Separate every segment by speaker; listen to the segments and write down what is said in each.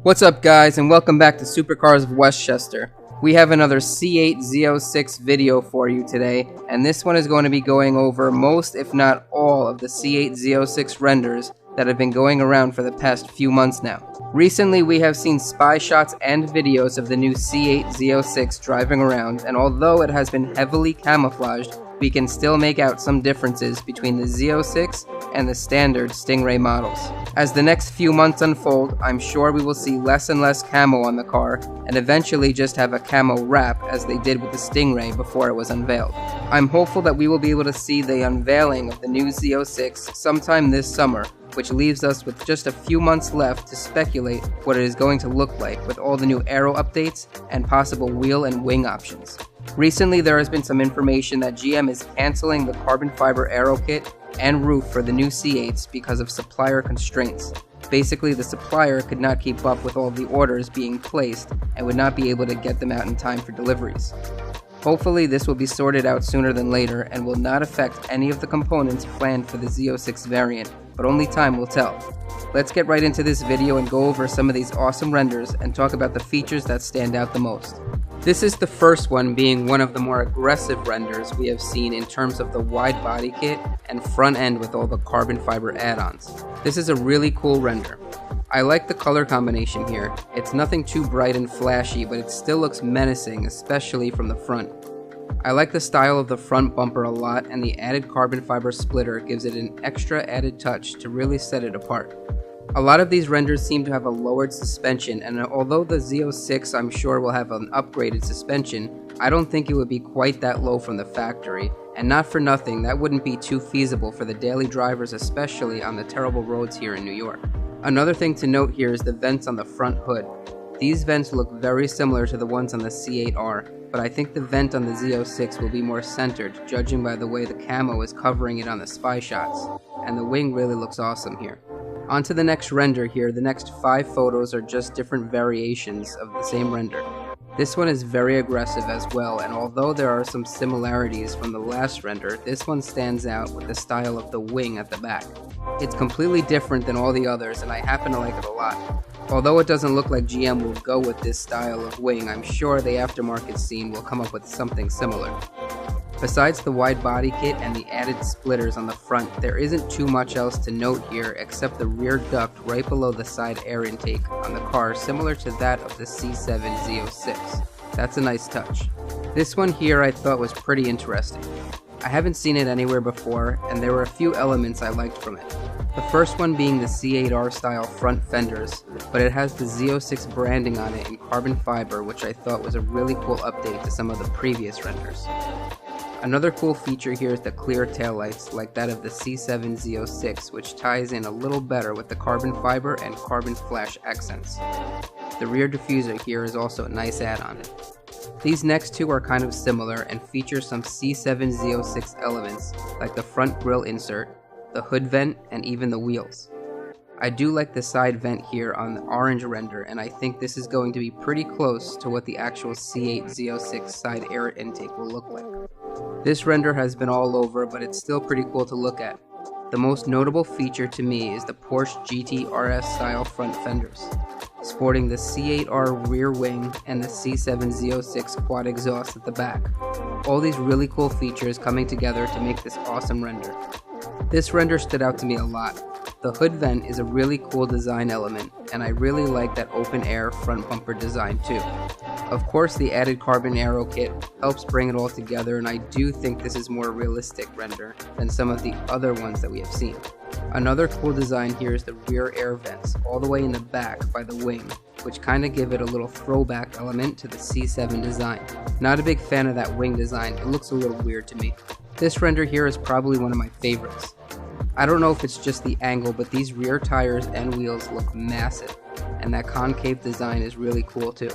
Speaker 1: What's up guys, and welcome back to Supercars of Westchester. We have another C8 Z06 video for you today, and this one is going to be going over most if not all of the C8 Z06 renders that have been going around for the past few months now. Recently we have seen spy shots and videos of the new C8 Z06 driving around, and although it has been heavily camouflaged, we can still make out some differences between the Z06 and the standard Stingray models. As the next few months unfold, I'm sure we will see less and less camo on the car, and eventually just have a camo wrap as they did with the Stingray before it was unveiled. I'm hopeful that we will be able to see the unveiling of the new Z06 sometime this summer, which leaves us with just a few months left to speculate what it is going to look like with all the new aero updates and possible wheel and wing options. Recently there has been some information that GM is canceling the carbon fiber aero kit and roof for the new C8s because of supplier constraints. Basically, the supplier could not keep up with all the orders being placed and would not be able to get them out in time for deliveries. Hopefully this will be sorted out sooner than later and will not affect any of the components planned for the Z06 variant, but only time will tell. Let's get right into this video and go over some of these awesome renders and talk about the features that stand out the most. This is the first one, being one of the more aggressive renders we have seen in terms of the wide body kit and front end with all the carbon fiber add-ons. This is a really cool render. I like the color combination here. It's nothing too bright and flashy, but it still looks menacing, especially from the front. I like the style of the front bumper a lot, and the added carbon fiber splitter gives it an extra added touch to really set it apart. A lot of these renders seem to have a lowered suspension, and although the Z06 I'm sure will have an upgraded suspension, I don't think it would be quite that low from the factory, and not for nothing, that wouldn't be too feasible for the daily drivers, especially on the terrible roads here in New York. Another thing to note here is the vents on the front hood. These vents look very similar to the ones on the C8R, but I think the vent on the Z06 will be more centered, judging by the way the camo is covering it on the spy shots, and the wing really looks awesome here. On to the next render here. The next 5 photos are just different variations of the same render. This one is very aggressive as well, and although there are some similarities from the last render, this one stands out with the style of the wing at the back. It's completely different than all the others, and I happen to like it a lot. Although it doesn't look like GM will go with this style of wing, I'm sure the aftermarket scene will come up with something similar. Besides the wide body kit and the added splitters on the front, there isn't too much else to note here except the rear duct right below the side air intake on the car, similar to that of the C7 Z06. That's a nice touch. This one here I thought was pretty interesting. I haven't seen it anywhere before, and there were a few elements I liked from it. The first one being the C8R style front fenders, but it has the Z06 branding on it in carbon fiber, which I thought was a really cool update to some of the previous renders. Another cool feature here is the clear taillights, like that of the C7 Z06, which ties in a little better with the carbon fiber and carbon flash accents. The rear diffuser here is also a nice add-on. These next two are kind of similar and feature some C7 Z06 elements, like the front grille insert, the hood vent, and even the wheels. I do like the side vent here on the orange render, and I think this is going to be pretty close to what the actual C8 Z06 side air intake will look like. This render has been all over, but it's still pretty cool to look at. The most notable feature to me is the Porsche GT RS style front fenders, sporting the C8R rear wing and the C7 Z06 quad exhaust at the back. All these really cool features coming together to make this awesome render. This render stood out to me a lot. The hood vent is a really cool design element, and I really like that open air front bumper design too. Of course, the added carbon aero kit helps bring it all together, and I do think this is more realistic render than some of the other ones that we have seen. Another cool design here is the rear air vents all the way in the back by the wing, which kinda give it a little throwback element to the C7 design. Not a big fan of that wing design, it looks a little weird to me. This render here is probably one of my favorites. I don't know if it's just the angle, but these rear tires and wheels look massive, and that concave design is really cool too.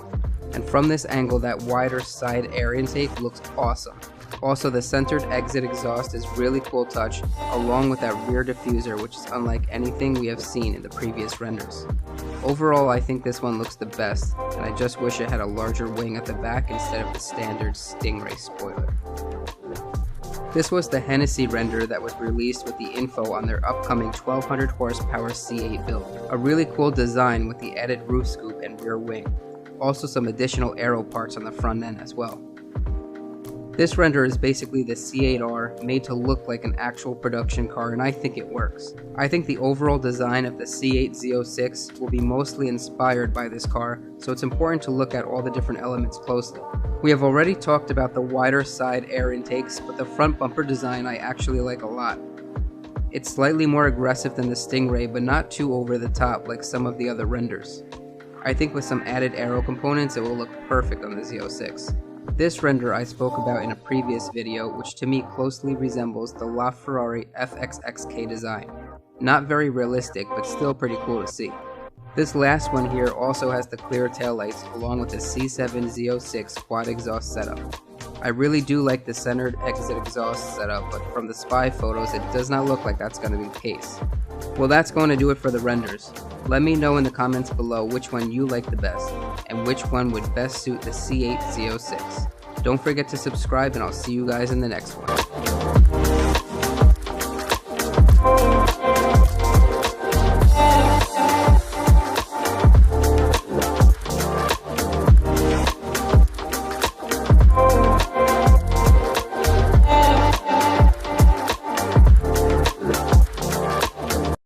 Speaker 1: And from this angle, that wider side air intake looks awesome. Also, the centered exit exhaust is really cool touch, along with that rear diffuser, which is unlike anything we have seen in the previous renders. Overall, I think this one looks the best, and I just wish it had a larger wing at the back instead of the standard Stingray spoiler. This was the Hennessy render that was released with the info on their upcoming 1200 horsepower C8 build. A really cool design with the added roof scoop and rear wing. Also some additional aero parts on the front end as well. This render is basically the C8R made to look like an actual production car, and I think it works. I think the overall design of the C8 Z06 will be mostly inspired by this car, so it's important to look at all the different elements closely. We have already talked about the wider side air intakes, but the front bumper design I actually like a lot. It's slightly more aggressive than the Stingray, but not too over the top like some of the other renders. I think with some added aero components it will look perfect on the Z06. This render I spoke about in a previous video, which to me closely resembles the LaFerrari FXXK design. Not very realistic, but still pretty cool to see. This last one here also has the clear taillights along with the C7 Z06 quad exhaust setup. I really do like the centered exit exhaust setup, but from the spy photos it does not look like that's going to be the case. Well, that's going to do it for the renders. Let me know in the comments below which one you like the best, and which one would best suit the C8 Z06. Don't forget to subscribe, and I'll see you guys in the next one.